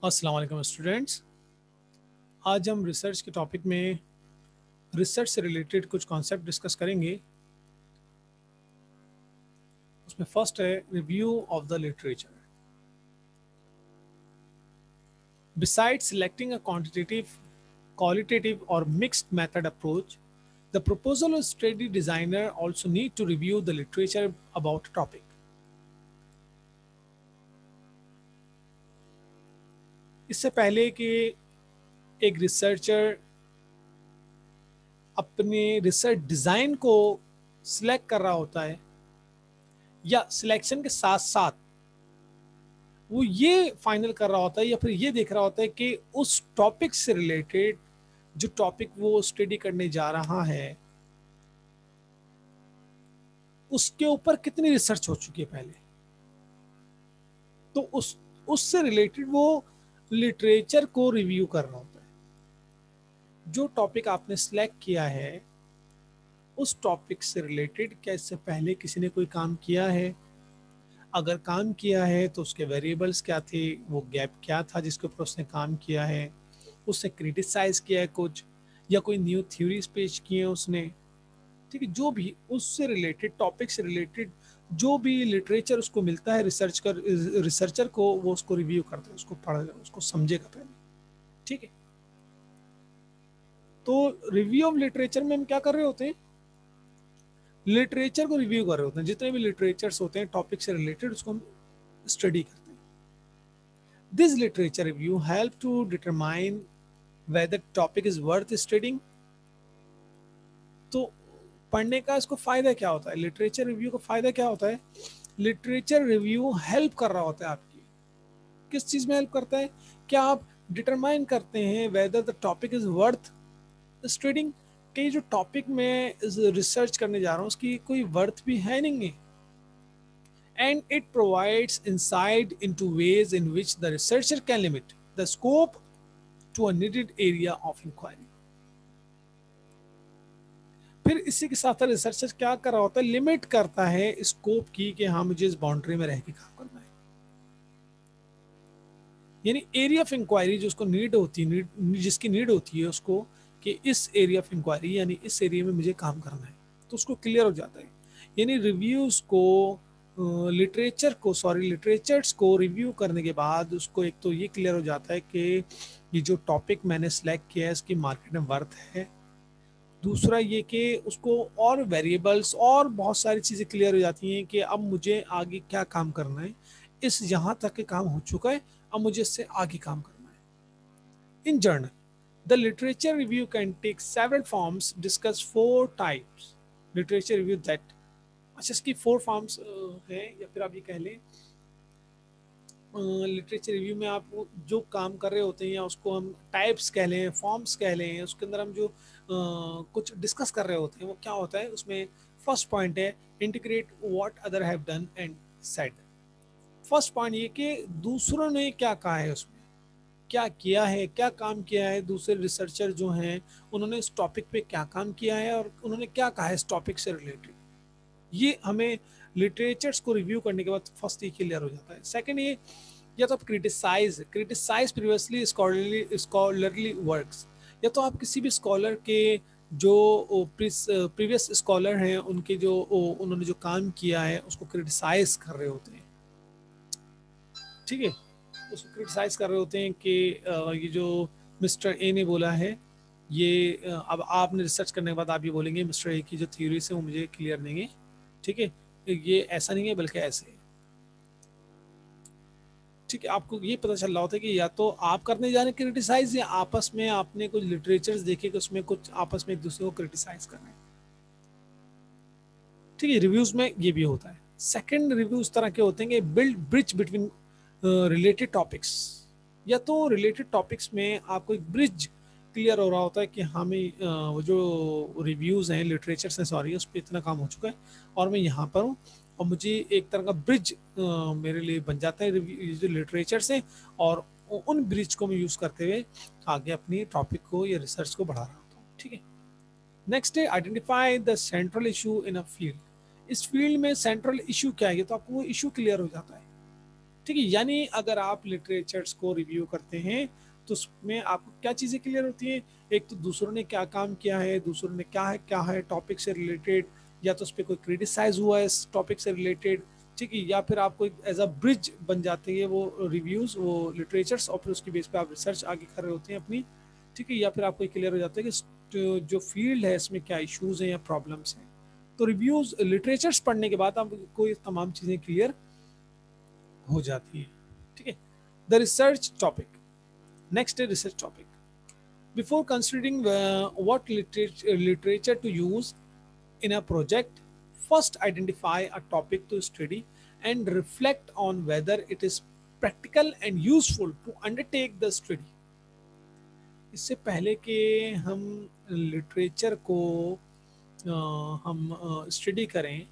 अस्सलाम वालेकुम स्टूडेंट्स। आज हम रिसर्च के टॉपिक में रिसर्च से रिलेटेड कुछ कॉन्सेप्ट डिस्कस करेंगे। उसमें फर्स्ट है review of the literature. Beside selecting a quantitative, qualitative or mixed method approach, the proposal of study designer also need to review the literature about a topic. इससे पहले कि एक researcher अपने research design को select कर रहा होता है या सिलेक्शन के साथ साथ वो ये फाइनल कर रहा होता है या फिर ये देख रहा होता है कि उस टॉपिक से रिलेटेड जो टॉपिक वो स्टडी करने जा रहा है उसके ऊपर कितनी रिसर्च हो चुकी है पहले। तो उससे रिलेटेड वो लिटरेचर को रिव्यू कर रहा होता है। जो टॉपिक आपने सेलेक्ट किया है उस टॉपिक से रिलेटेड क्या इससे पहले किसी ने कोई काम किया है, अगर काम किया है तो उसके वेरिएबल्स क्या थे, वो गैप क्या था जिसके ऊपर उसने काम किया है, उसने क्रिटिसाइज किया है कुछ या कोई न्यू थ्योरीज पेश किए हैं उसने। ठीक है, जो भी उससे रिलेटेड टॉपिक से रिलेटेड जो भी लिटरेचर उसको मिलता है रिसर्चर को वो उसको रिव्यू करता है, उसको पढ़ उसको समझेगा पहले। ठीक है, तो रिव्यू ऑफ लिटरेचर में हम क्या कर रहे होते हैं, लिटरेचर को रिव्यू कर रहे होते हैं। जितने भी लिटरेचर्स होते हैं टॉपिक से रिलेटेड उसको हम स्टडी करते हैं। This literature review help to determine whether topic is worth studying। तो पढ़ने का इसको फायदा क्या होता है, लिटरेचर रिव्यू का फायदा क्या होता है, लिटरेचर रिव्यू हेल्प कर रहा होता है आपकी। किस चीज में हेल्प करता है, क्या आप डिटरमाइन करते हैं whether the topic is worth studying, कि जो टॉपिक में रिसर्च करने जा रहा हूँ उसकी कोई वर्थ भी है नहीं है। And it provides insight into ways in which the researcher can limit the scope to a needed area of inquiry. फिर इसी के साथ रिसर्चर क्या कर रहा होता है, लिमिट करता है स्कोप की कि हाँ मुझे इस बाउंड्री में रह के काम करना है। यानी एरिया ऑफ इंक्वायरी जो उसको नीड होती है, जिसकी नीड होती है उसको कि इस एरिया ऑफ इंक्वायरी यानी इस एरिया में मुझे काम करना है, तो उसको क्लियर हो जाता है। यानी रिव्यूज को लिटरेचर्स को रिव्यू करने के बाद उसको एक तो ये क्लियर हो जाता है कि ये जो टॉपिक मैंने सेलेक्ट किया है इसकी मार्केट में वर्थ है। दूसरा ये कि उसको और वेरिएबल्स और बहुत सारी चीज़ें क्लियर हो जाती हैं कि अब मुझे आगे क्या काम करना है, इस यहाँ तक के काम हो चुका है, अब मुझे इससे आगे काम करना है। In general the literature review can take several forms, discuss 4 types literature review that. अच्छा, इसकी 4 फॉर्म्स हैं या फिर आप ये कह लें लिटरेचर रिव्यू में आप जो काम कर रहे होते हैं या उसको हम टाइप्स कह लें, फॉर्म्स कह लें, उसके अंदर हम जो कुछ डिस्कस कर रहे होते हैं वो क्या होता है। उसमें फर्स्ट पॉइंट है integrate what other have done and said. First point ये कि दूसरों ने क्या कहा है, उसमें क्या किया है, क्या काम किया है, दूसरे रिसर्चर जो हैं उन्होंने इस टॉपिक पे क्या काम किया है और उन्होंने क्या कहा है इस टॉपिक से रिलेटेड। ये हमें लिटरेचर्स को रिव्यू करने के बाद फर्स्ट ये क्लियर हो जाता है। सेकंड ये, या तो आप क्रिटिसाइज प्रीवियसली स्कॉलरली वर्क्स, या तो आप किसी भी स्कॉलर के जो प्रीवियस स्कॉलर हैं उनके जो उन्होंने जो काम किया है उसको क्रिटिसाइज कर रहे होते हैं। ठीक है, उसको क्रिटिसाइज कर रहे होते हैं कि ये जो मिस्टर ए ने बोला है ये अब आपने रिसर्च करने के बाद आप ये बोलेंगे मिस्टर ए की जो थ्योरीज है वो मुझे क्लियर नहीं है। ठीक है, ये ऐसा नहीं है बल्कि ऐसे है। ठीक है, आपको ये पता चल रहा होता है कि या तो आप करने जा रहे हैं क्रिटिसाइज या आपस में आपने कुछ लिटरेचर्स देखे कि उसमें कुछ आपस में एक दूसरे को क्रिटिसाइज कर रहे हैं। ठीक है, रिव्यूज में ये भी होता है। सेकंड रिव्यू इस तरह के होते हैं कि build bridge between related topics, या तो रिलेटेड टॉपिक्स में आपको एक ब्रिज क्लियर हो रहा होता है कि हमें वो जो रिव्यूज हैं लिटरेचर से सॉरी उस पर इतना काम हो चुका है और मैं यहाँ पर हूँ, और मुझे एक तरह का ब्रिज मेरे लिए बन जाता है जो लिटरेचर से, और उन ब्रिज को मैं यूज़ करते हुए आगे अपनी टॉपिक को या रिसर्च को बढ़ा रहा होता हूँ। ठीक है, नेक्स्ट है identify the central issue in a field. इस फील्ड में सेंट्रल इशू क्या है, तो आपको वो इशू क्लियर हो जाता है। ठीक है। यानी अगर आप लिटरेचर्स को रिव्यू करते हैं तो उसमें आपको क्या चीज़ें क्लियर होती हैं, एक तो दूसरों ने क्या काम किया है, दूसरों ने क्या है टॉपिक से रिलेटेड, या तो उस पर कोई क्रिटिसाइज हुआ है इस टॉपिक से रिलेटेड, ठीक है, या फिर आपको एज अ ब्रिज बन जाती है वो रिव्यूज, वो लिटरेचर्स, और फिर उसकी बेस पे आप रिसर्च आगे कर रहे होते हैं अपनी, ठीक है, या फिर आपको क्लियर हो जाता है कि जो फील्ड है इसमें क्या इश्यूज हैं या प्रॉब्लम्स हैं। तो रिव्यूज लिटरेचर्स पढ़ने के बाद आपको ये तमाम चीज़ें क्लियर हो जाती है, ठीक है। द रिसर्च टॉपिक, नेक्स्ट है research topic. Before considering what literature to use in a project, first identify a topic to study and reflect on whether it is practical and useful to undertake the study. इससे पहले कि हम literature को हम study करें,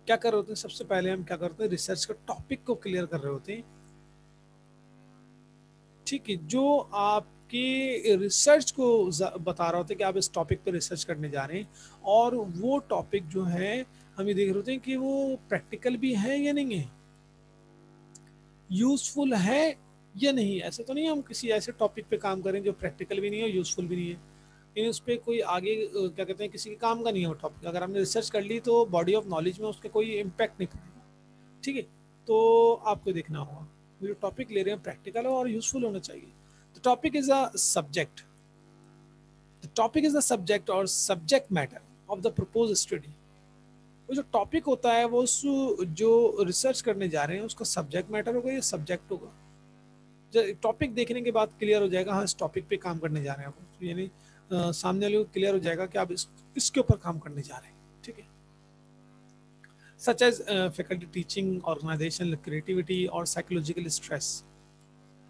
क्या कर रहे होते हैं, सबसे पहले हम क्या करते हैं, रिसर्च का टॉपिक को क्लियर कर रहे होते हैं, ठीक है। जो आपके रिसर्च को बता रहा होता है कि आप इस टॉपिक पे रिसर्च करने जा रहे हैं, और वो टॉपिक जो है हम ये देख रहे होते हैं कि वो प्रैक्टिकल भी है या नहीं है, यूजफुल है या नहीं। ऐसा तो नहीं है हम किसी ऐसे टॉपिक पे काम करें जो प्रैक्टिकल भी नहीं है, यूजफुल भी नहीं है, लेकिन उस पर कोई आगे क्या कहते हैं, किसी के काम का नहीं है वो टॉपिक। अगर हमने रिसर्च कर ली तो बॉडी ऑफ नॉलेज में उसके कोई इम्पैक्ट नहीं पड़ेगा, ठीक है। तो आपको देखना होगा वो जो टॉपिक ले रहे हैं प्रैक्टिकल हो और यूजफुल होना चाहिए। The topic is a subject, the topic is the subject और subject matter of the propose study. वो जो टॉपिक होता है वो उस जो रिसर्च करने जा रहे हैं उसका सब्जेक्ट मैटर होगा या सब्जेक्ट होगा। जब टॉपिक देखने के बाद क्लियर हो जाएगा, हाँ इस टॉपिक पे काम करने जा रहे हैं आप, तो यानी सामने वाले को क्लियर हो जाएगा कि आप इसके ऊपर काम करने जा रहे हैं, ठीक है। Such as faculty teaching, organization creativity और साइकोलॉजिकल स्ट्रेस।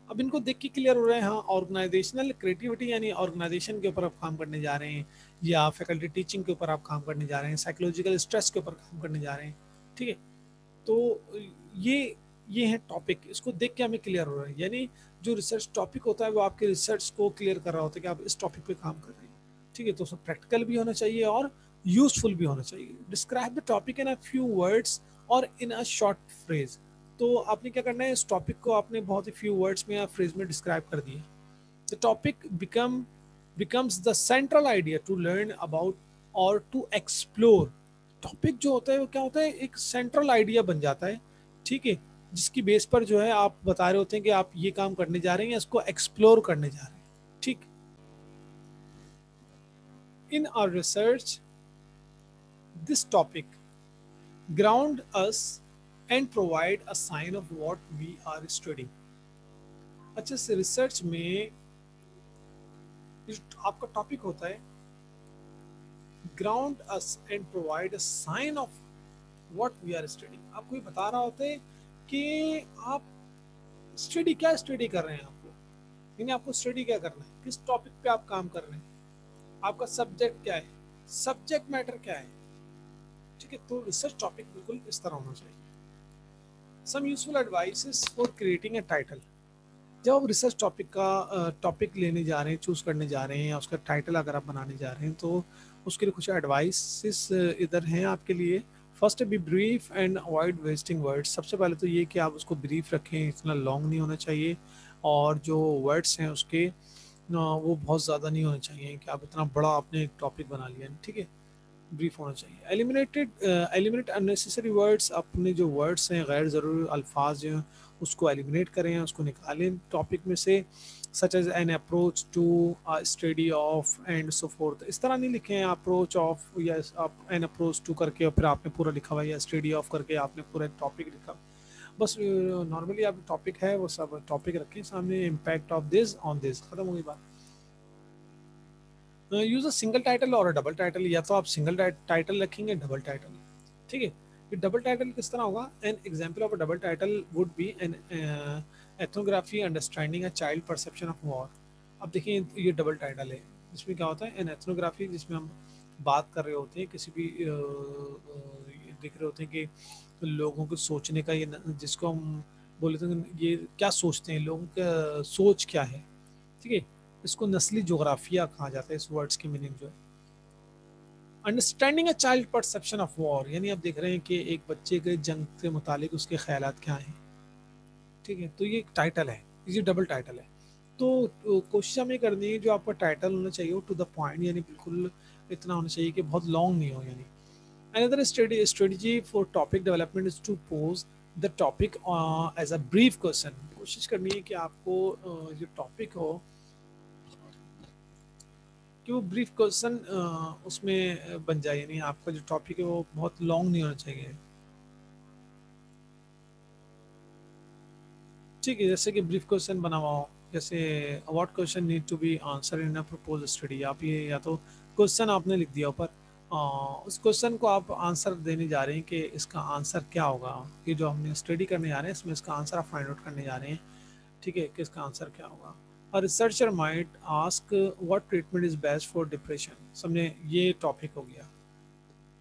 अब इनको देख के क्लियर हो रहा है, हाँ ऑर्गेनाइजेशनल क्रिएटिविटी यानी ऑर्गेनाइजेशन के ऊपर आप काम करने जा रहे हैं, या फैकल्टी टीचिंग के ऊपर आप काम करने जा रहे हैं, साइकोलॉजिकल स्ट्रेस के ऊपर काम करने जा रहे हैं, ठीक है। तो ये ये है टॉपिक, इसको देख के हमें क्लियर हो रहा है। यानी जो रिसर्च टॉपिक होता है वो आपके रिसर्च को क्लियर कर रहा होता है कि आप इस टॉपिक पे काम कर रहे हैं, ठीक है। तो उसमें प्रैक्टिकल भी होना चाहिए और यूजफुल भी होना चाहिए। Describe the topic in a few words और इन अ शॉर्ट फ्रेज। तो आपने क्या करना है, इस टॉपिक को आपने बहुत ही फ्यू वर्ड्स में या फ्रेज में डिस्क्राइब कर दिया। The topic becomes the central idea to learn about or to explore। Topic जो होता है वो क्या होता है, एक सेंट्रल आइडिया बन जाता है, ठीक है, जिसकी बेस पर जो है आप बता रहे होते हैं कि आप ये काम करने जा रहे हैं या इसको एक्सप्लोर करने जा रहे हैं, ठीक। In our research this topic ground us and provide a sign of what we are studying। अच्छा, से रिसर्च में आपका टॉपिक होता है ground us and provide a sign of what we are studying. आपको ये बता रहा होता है कि आप क्या स्टडी कर रहे हैं, यानी आपको स्टडी क्या करना है, किस टॉपिक पे आप काम कर रहे हैं, आपका सब्जेक्ट क्या है, सब्जेक्ट मैटर क्या है, ठीक है। तो रिसर्च टॉपिक बिल्कुल इस तरह होना चाहिए। Some useful advices for creating a title. जब आप रिसर्च टॉपिक का टॉपिक लेने जा रहे हैं, चूज करने जा रहे हैं, या उसका टाइटल अगर आप बनाने जा रहे हैं, तो उसके लिए कुछ एडवाइसेस इधर हैं आपके लिए। First B brief and avoid wasting words. सबसे पहले तो ये कि आप उसको ब्रीफ रखें, इतना लॉन्ग नहीं होना चाहिए, और जो वर्ड्स हैं उसके वो बहुत ज़्यादा नहीं होने चाहिए कि आप इतना बड़ा आपने एक टॉपिक बना लिया, ठीक है। ब्रीफ होना चाहिए। Eliminate unnecessary words. अपने जो वर्ड्स हैं, गैर ज़रूरी अल्फाज जो हैं उसको एलिमिनेट करें, उसको निकालें टॉपिक में से। Such as an approach to study of and so forth. इस तरह नहीं लिखें अप्रोच ऑफ या एन अप्रोच टू करके और फिर आपने पूरा लिखा हुआ, या स्टडी ऑफ करके आपने पूरा टॉपिक लिखा। बस नॉर्मली आप टॉपिक है वो सब टॉपिक रखें सामने, impact of this on this, खत्म हो गई बात। यूज अ सिंगल टाइटल और डबल टाइटल। या तो आप सिंगल टाइटल रखेंगे, डबल टाइटल, ठीक है। ये डबल टाइटल किस तरह होगा, an example of a double title would be an ethnography understanding a child perception of war. अब देखिए ये डबल टाइटल है, इसमें क्या होता है, एन एथनोग्राफी, जिसमें हम बात कर रहे होते हैं किसी भी देख रहे होते हैं कि लोगों को सोचने का, ये जिसको हम बोलते हैं ये क्या सोचते हैं, लोगों का सोच क्या है, ठीक है। इसको नस्ली जोग्राफिया कहा जाता है, इस वर्ड्स की मीनिंग जो है। Understanding a child perception of war, यानी आप देख रहे हैं कि एक बच्चे के जंग के मुतालिक उसके ख्यालात क्या हैं। ठीक है, तो ये एक टाइटल है, ये डबल टाइटल है। तो कोशिश हमें करनी है जो आपका टाइटल होना चाहिए वो टू द पॉइंट, यानी बिल्कुल इतना होना चाहिए कि बहुत लॉन्ग नहीं हो। यानी another strategy for topic development is to pose the topic as a brief question। कोशिश करनी है कि आपको जो टॉपिक हो कि वो ब्रीफ क्वेश्चन उसमें बन जाए, यानी आपका जो टॉपिक है वो बहुत लॉन्ग नहीं होना चाहिए। ठीक है, जैसे कि ब्रीफ क्वेश्चन बना हुआ हो, जैसे what question need to be answer in a propose study. आप ये या तो क्वेश्चन आपने लिख दिया ऊपर, उस क्वेश्चन को आप आंसर देने जा रहे हैं कि इसका आंसर क्या होगा। ये जो हमने स्टडी करने जा रहे हैं इसमें इसका आंसर आप फाइंड आउट करने जा रहे हैं। ठीक है, कि इसका आंसर क्या होगा। और researcher might ask what treatment is best for depression. समझे, ये टॉपिक हो गया।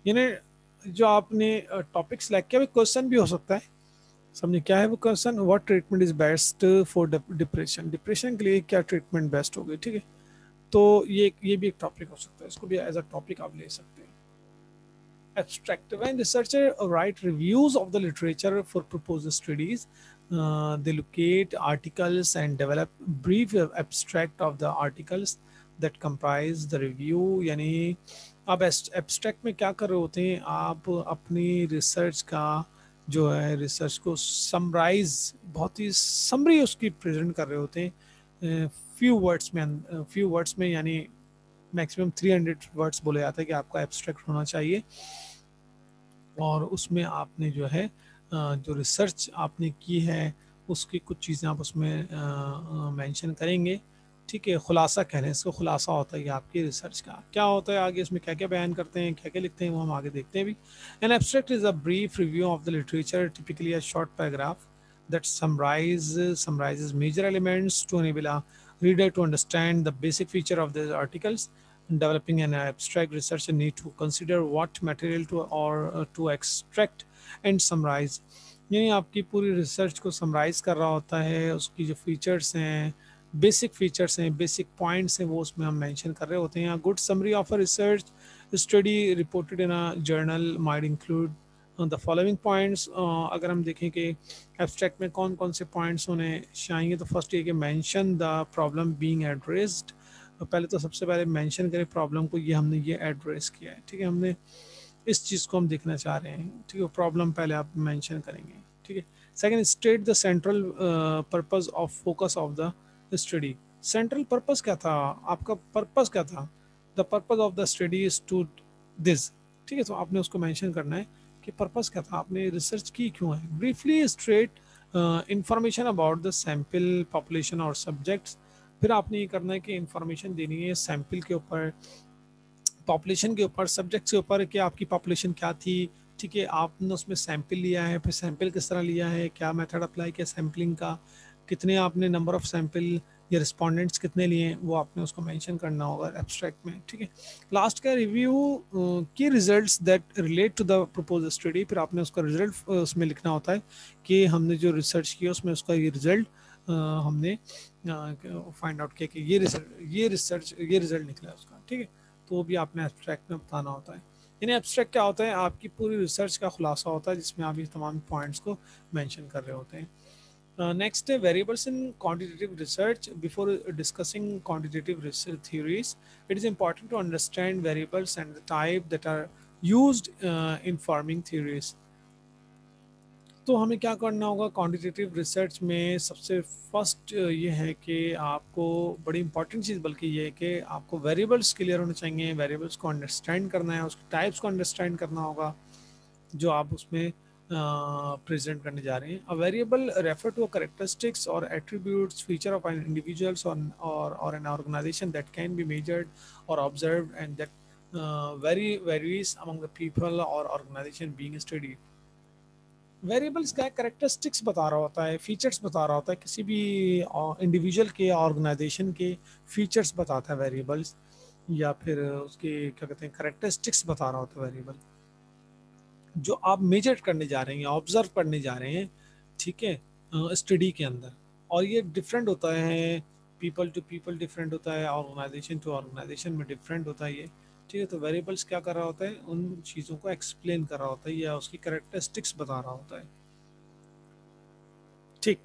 यानी जो आपने टॉपिक सेलेक्ट किया वो क्वेश्चन भी हो सकता है। समझे क्या है वो question, what treatment is best for depression, depression के लिए क्या ट्रीटमेंट बेस्ट होगी। ठीक है, तो ये भी एक टॉपिक हो सकता है, इसको भी एज अ टॉपिक आप ले सकते हैं। Abstract, when researchers write reviews of the literature for proposed studies, they locate articles and develop brief abstract of the articles that comprise the review। यानी आप एब्स्ट्रैक्ट में क्या कर रहे होते हैं, आप अपनी रिसर्च का जो है रिसर्च को समराइज, बहुत ही समरी उसकी प्रेजेंट कर रहे होते हैं फ्यू वर्ड्स में, यानी मैक्सिमम 300 वर्ड्स बोले जाते हैं कि आपका एब्स्ट्रैक्ट होना चाहिए। और उसमें आपने जो है जो रिसर्च आपने की है उसकी कुछ चीज़ें आप उसमें मेंशन करेंगे। ठीक है, खुलासा कह रहे हैं इसको, खुलासा होता है कि आपकी रिसर्च का क्या होता है, आगे इसमें क्या क्या बयान करते हैं, क्या क्या लिखते हैं, वो हम आगे देखते हैं भी। An abstract is a brief review of the literature, typically a short paragraph that summarizes major elements to enable a reader to understand the basic feature of the articles। Developing an abstract, researcher need to consider what material to extract and summarize। यानी आपकी पूरी research को summarise कर रहा होता है, उसकी जो फीचर्स हैं, बेसिक फीचर्स हैं, बेसिक पॉइंट्स हैं, वो उसमें हम मेंशन कर रहे होते हैं। Good summary of a research study reported in a journal might include the following points. अगर हम देखें कि एब्स्ट्रैक्ट में कौन कौन से पॉइंट्स होने चाहिए, तो फर्स्ट ये कि mention the problem being addressed. पहले तो सबसे पहले मेंशन करें प्रॉब्लम को, ये हमने ये एड्रेस किया है। ठीक है, हमने इस चीज़ को हम देखना चाह रहे हैं। ठीक है, प्रॉब्लम पहले आप मेंशन करेंगे। ठीक है, second, state the central purpose of focus of the study. Central purpose क्या था, आपका पर्पस क्या था, the purpose of the study is to this. ठीक है, तो आपने उसको मेंशन करना है कि पर्पस क्या था, आपने रिसर्च की क्यों है। Briefly straight information about the sample population और सब्जेक्ट्स। फिर आपने ये करना है कि इंफॉर्मेशन देनी है सैम्पल के ऊपर, पॉपुलेशन के ऊपर, सब्जेक्ट्स के ऊपर कि आपकी पॉपुलेशन क्या थी। ठीक है, आपने उसमें सैंपल लिया है, फिर सैंपल किस तरह लिया है, क्या मेथड अप्लाई किया सैम्पलिंग का, कितने आपने नंबर ऑफ सैंपल या रिस्पोंडेंट्स कितने लिए, वो आपने उसको मेंशन करना होगा एब्स्ट्रैक्ट में। ठीक है, लास्ट का रिव्यू की results that relate to the propose study. फिर आपने उसका रिजल्ट उसमें लिखना होता है कि हमने जो रिसर्च किया उसमें उसका ये रिजल्ट हमने फाइंड आउट किया कि ये रिजल्ट निकला उसका। ठीक है, तो वो भी आपने एब्स्ट्रैक्ट में बताना होता है। यानी एब्स्ट्रैक्ट क्या होता है, आपकी पूरी रिसर्च का खुलासा होता है जिसमें आप ये तमाम पॉइंट्स को मेंशन कर रहे होते हैं। नेक्स्ट है variables in quantitative research. Before discussing quantitative research theories, it is important to understand variables and the type that are used in forming theories. तो हमें क्या करना होगा क्वांटिटेटिव रिसर्च में, सबसे फर्स्ट ये है कि आपको बड़ी इंपॉर्टेंट चीज़ बल्कि ये है कि आपको वेरिएबल्स क्लियर होने चाहिए, वेरिएबल्स को अंडरस्टैंड करना है, उसके टाइप्स को अंडरस्टैंड करना होगा जो आप उसमें प्रेजेंट करने जा रहे हैं। A variable refer to characteristics और attributes feature of an individuals और an organization that can be measured और observed and that varies among the people और ऑर्गेनाइजेशन बीइंग स्टडीड। वेरिएबल्स क्या है, करेक्टरिस्टिक्स बता रहा होता है, फीचर्स बता रहा होता है, किसी भी इंडिविजुअल के ऑर्गेनाइजेशन के फीचर्स बताता है वेरिएबल्स, या फिर उसके क्या कहते हैं करेक्टरिस्टिक्स बता रहा होता है वेरिएबल, जो आप मेजर करने जा रहे हैं, ऑब्जर्व करने जा रहे हैं। ठीक है, स्टडी के अंदर। और ये डिफरेंट होता है, पीपल टू पीपल डिफरेंट होता है, ऑर्गेनाइजेशन टू ऑर्गेनाइजेशन में डिफरेंट होता है ये। ठीक है। तो वेरिएबल्स क्या कर रहा होता है, उन चीज़ों को एक्सप्लेन कर रहा होता है या उसकी करेक्टरिस्टिक्स बता रहा होता है। ठीक।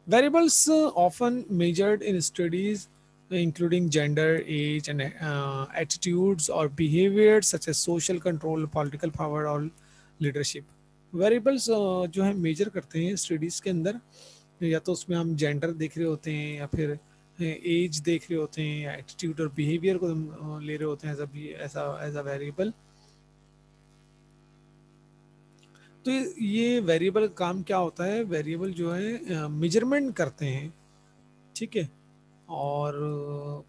Variables often measured in studies including gender, age, and attitudes or behaviors such as social control, political power और leadership. Variables जो है मेजर करते हैं स्टडीज़ के अंदर, या तो उसमें हम जेंडर देख रहे होते हैं या फिर एज देख रहे होते हैं या एटीट्यूड और बिहेवियर को हम ले रहे होते हैं एज अ वेरिएबल। तो ये वेरिएबल काम क्या होता है, वेरिएबल जो है मेजरमेंट करते हैं। ठीक है। और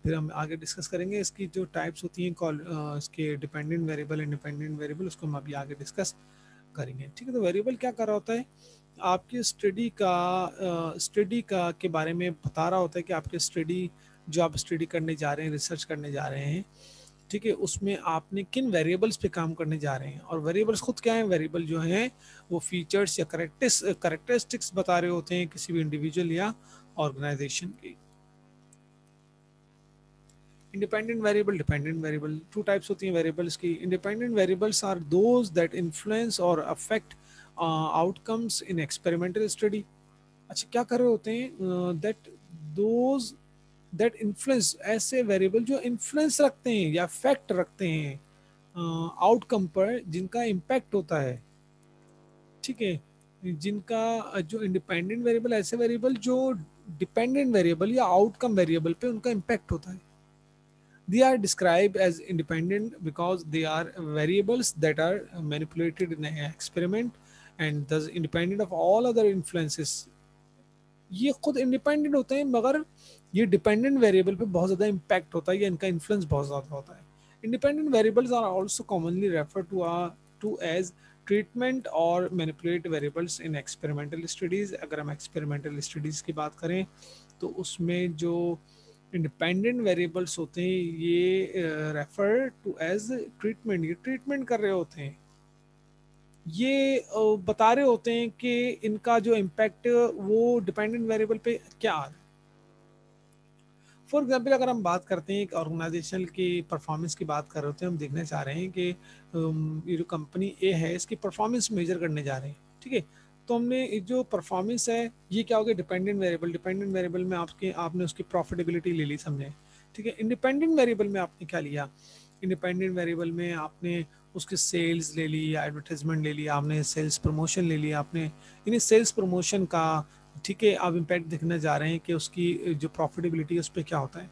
फिर हम आगे डिस्कस करेंगे इसकी जो टाइप्स होती हैं इसके डिपेंडेंट वेरिएबल, इंडिपेंडेंट वेरिएबल, उसको हम अभी आगे डिस्कस करेंगे। ठीक है। तो वेरिएबल क्या कर रहा होता है, आपकी स्टडी का के बारे में बता रहा होता है कि आपके स्टडी जो आप स्टडी करने जा रहे हैं, रिसर्च करने जा रहे हैं, ठीक है, उसमें आपने किन वेरिएबल्स पे काम करने जा रहे हैं। और वेरिएबल्स खुद क्या है, वेरिएबल जो हैं वो फीचर्स या करेक्टरिस्टिक्स बता रहे होते हैं किसी भी इंडिविजुअल या ऑर्गेनाइजेशन की। Independent variable, dependent variable, two types होती हैं वेरिएबल्स की। Independent variables are those that influence और affect outcomes in experimental study. अच्छा, क्या कर रहे होते हैं, दैट दोज दैट इन्फ्लुएंस, ऐसे वेरिएबल जो इन्फ्लुएंस रखते हैं या इफेक्ट रखते हैं आउटकम पर, जिनका इम्पैक्ट होता है। ठीक है। जिनका जो इंडिपेंडेंट वेरिएबल, ऐसे वेरिएबल जो डिपेंडेंट वेरिएबल या आउटकम वेरिएबल पे उनका इम्पैक्ट होता है। They are described as independent because they are variables that are manipulated in an experiment and thus independent of all other influences. ये खुद इंडिपेंडेंट होते हैं मगर ये डिपेंडेंट वेरिएबल पे बहुत ज़्यादा इम्पैक्ट होता है या इनका इन्फ्लुएंस बहुत ज़्यादा होता है। Independent variables are also commonly refer to as treatment और manipulate variables in experimental studies. अगर हम एक्सपेरिमेंटल स्टडीज़ की बात करें तो उसमें जो इंडिपेंडेंट वेरिएबल्स होते हैं ये रेफर टू एज ट्रीटमेंट, ये ट्रीटमेंट कर रहे होते हैं, ये बता रहे होते हैं कि इनका जो इम्पैक्ट वो डिपेंडेंट वेरिएबल पे क्या आ रहा है। फॉर एग्जाम्पल अगर हम बात करते हैं एक ऑर्गेनाइजेशन की परफॉर्मेंस की बात कर रहे होते हैं, हम देखना चाह रहे हैं कि ये जो कंपनी ए है इसकी परफॉर्मेंस मेजर करने जा रहे हैं। ठीक है। तो हमने जो परफॉर्मेंस है ये क्या हो गया, डिपेंडेंट वेरिएबल। डिपेंडेंट वेरिएबल में आपने उसकी प्रॉफिटेबिलिटी ले ली, समझे। ठीक है। इंडिपेंडेंट वेरिएबल में आपने क्या लिया, इंडिपेंडेंट वेरिएबल में आपने उसकी सेल्स ले ली, एडवर्टाइजमेंट ले लिया, आपने सेल्स प्रमोशन ले लिया, आपने यानी सेल्स प्रमोशन का, ठीक है, आप इम्पैक्ट देखने जा रहे हैं कि उसकी जो प्रॉफिटेबिलिटी है उस पर क्या होता है।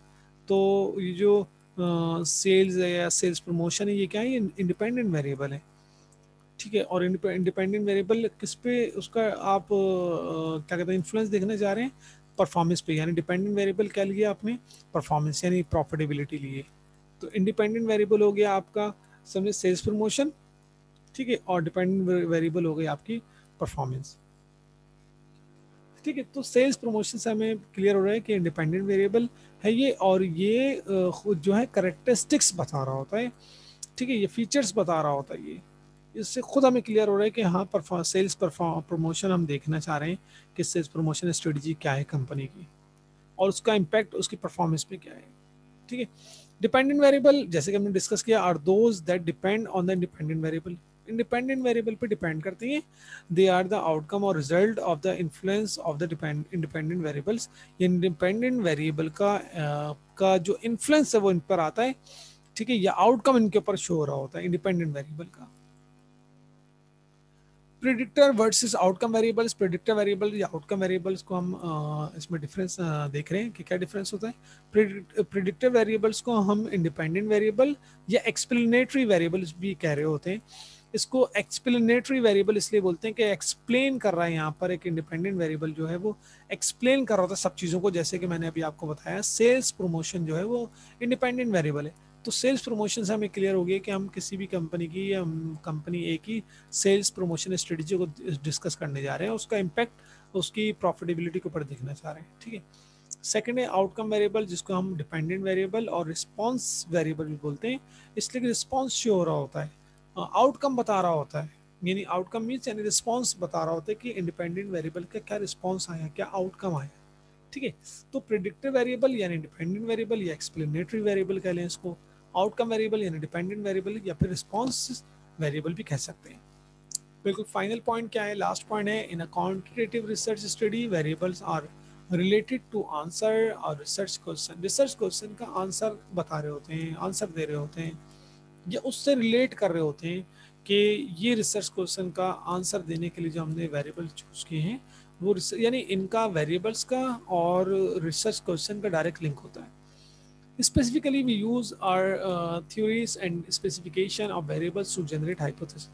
तो ये जो सेल्स है या सेल्स प्रमोशन है ये क्या है, ये इंडिपेंडेंट वेरिएबल है। ठीक है। और इंडिपेंडेंट वेरिएबल किस पे उसका आप क्या कहते हैं इन्फ्लुएंस देखने जा रहे हैं, परफॉर्मेंस पे। यानी डिपेंडेंट वेरिएबल क्या लिया आपने, परफॉर्मेंस यानी प्रॉफिटेबिलिटी लिए। तो इंडिपेंडेंट वेरिएबल हो गया आपका, समझे, सेल्स प्रमोशन। ठीक है। और डिपेंडेंट वेरिएबल हो गई आपकी परफॉर्मेंस। ठीक है। तो सेल्स प्रमोशन से हमें क्लियर हो रहा है कि इंडिपेंडेंट वेरिएबल है ये, और ये खुद जो है करेक्टरिस्टिक्स बता रहा होता है। ठीक है। ये फीचर्स बता रहा होता है ये, इससे खुद हमें क्लियर हो रहा है कि हाँ सेल्स प्रमोशन हम देखना चाह रहे हैं कि सेल्स प्रमोशन स्ट्रेटजी क्या है कंपनी की और उसका इम्पैक्ट उसकी परफॉर्मेंस पे क्या है। ठीक है। डिपेंडेंट वेरिएबल जैसे कि हमने डिस्कस किया are those that depend on the independent variable, independent variable पे डिपेंड करती हैं। दे आर द आउटकम और result of the influence of the independent variables. ये इंडिपेंडेंट वेरिएबल का जो इन्फ्लुएंस है वो इन पर आता है। ठीक है। या आउटकम इनके ऊपर शो हो रहा होता है इंडिपेंडेंट वेरिएबल का। Predictor versus outcome variables, predictor variable या आउटकम वेरिएबल्स को हम इसमें डिफरेंस देख रहे हैं कि क्या डिफरेंस होता है। प्रिडिक्टर वेरिएबल्स को हम इंडिपेंडेंट वेरिएबल या एक्सप्लेनेटरी वेरिएबल्स भी कह रहे होते हैं। इसको एक्सप्लेनेटरी वेरिएबल इसलिए बोलते हैं कि एक्सप्लेन कर रहा है, यहाँ पर एक इंडिपेंडेंट वेरिएबल जो है वो एक्सप्लेन कर रहा होता है सब चीज़ों को। जैसे कि मैंने अभी आपको बताया सेल्स प्रमोशन जो है वो इंडिपेंडेंट वेरिएबल है। तो सेल्स प्रमोशन से हमें क्लियर हो गया कि हम किसी भी कंपनी की या कंपनी ए की सेल्स प्रमोशन स्ट्रेटजी को डिस्कस करने जा रहे हैं, उसका इम्पैक्ट उसकी प्रॉफिटेबिलिटी के ऊपर देखना चाह रहे हैं। ठीक है। सेकंड है आउटकम वेरिएबल, जिसको हम डिपेंडेंट वेरिएबल और रिस्पॉन्स वेरिएबल भी बोलते हैं, इसलिए कि रिस्पॉन्स शो हो रहा होता है, आउटकम बता रहा होता है। यानी आउटकम मीन्स यानी रिस्पॉन्स बता रहा होता है कि इंडिपेंडेंट वेरिएबल का क्या रिस्पॉन्स आया, क्या आउटकम आया। ठीक है। तो प्रिडिक्टिव वेरिएबल यानी इंडिपेंडेंट वेरिएबल या एक्सप्लेनेटरी वेरिएबल कह लें इसको, आउटकम वेरिएबल यानी डिपेंडेंट वेरिएबल, या फिर रिस्पॉन्स वेरिएबल भी कह सकते हैं। बिल्कुल फाइनल पॉइंट क्या है, लास्ट पॉइंट है, in a quantitative research study variables are related to answer और रिसर्च क्वेश्चन का आंसर बता रहे होते हैं, आंसर दे रहे होते हैं, या उससे रिलेट कर रहे होते हैं कि ये रिसर्च क्वेश्चन का आंसर देने के लिए जो हमने वेरिएबल चूज किए हैं वो यानी इनका वेरिएबल्स का और रिसर्च क्वेश्चन का डायरेक्ट लिंक होता है। Specifically, we use our theories and specification of variables to generate hypothesis.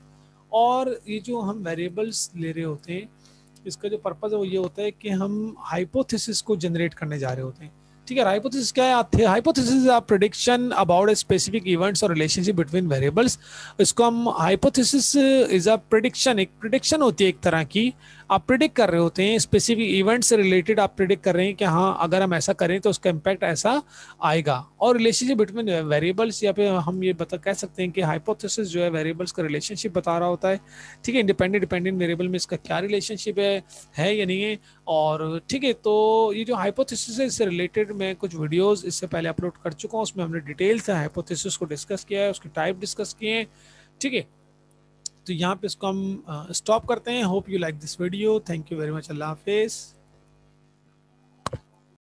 और ये जो हम वेरिएबल्स ले रहे होते हैं, इसका जो पर्पज़ है वो ये होता है कि हम हाइपोथेसिस को जनरेट करने जा रहे होते हैं। ठीक है, हाइपोथेसिस क्या है? Hypothesis is a prediction about a specific events और रिलेशनशिप बिटवीन वेरिएबल्स। इसको हम हाइपोथेसिस इज अ प्रेडिक्शन, एक प्रेडिक्शन होती है एक तरह की। आप प्रिडिक्ट कर रहे होते हैं स्पेसिफिक इवेंट से रिलेटेड, आप प्रिडिक्ट कर रहे हैं कि हाँ अगर हम ऐसा करें तो उसका इम्पैक्ट ऐसा आएगा। और रिलेशनशिप बिटवीन वेरिएबल्स, या फिर हम ये कह सकते हैं कि हाइपोथेसिस जो है वेरिएबल्स का रिलेशनशिप बता रहा होता है। ठीक है, इंडिपेंडेंट डिपेंडेंट वेरिएबल में इसका क्या रिलेशनशिप है या नहीं है। और ठीक है, तो ये जो हाइपोथेसिस है इससे रिलेटेड मैं कुछ वीडियोस इससे पहले अपलोड कर चुका हूँ, उसमें हमने डिटेल से हाइपोथेसिस को डिस्कस किया है, उसके टाइप डिस्कस किए हैं। ठीक है, तो यहाँ पे इसको हम स्टॉप करते हैं। Hope you like this video, thank you very much, अल्लाह हाफिज़।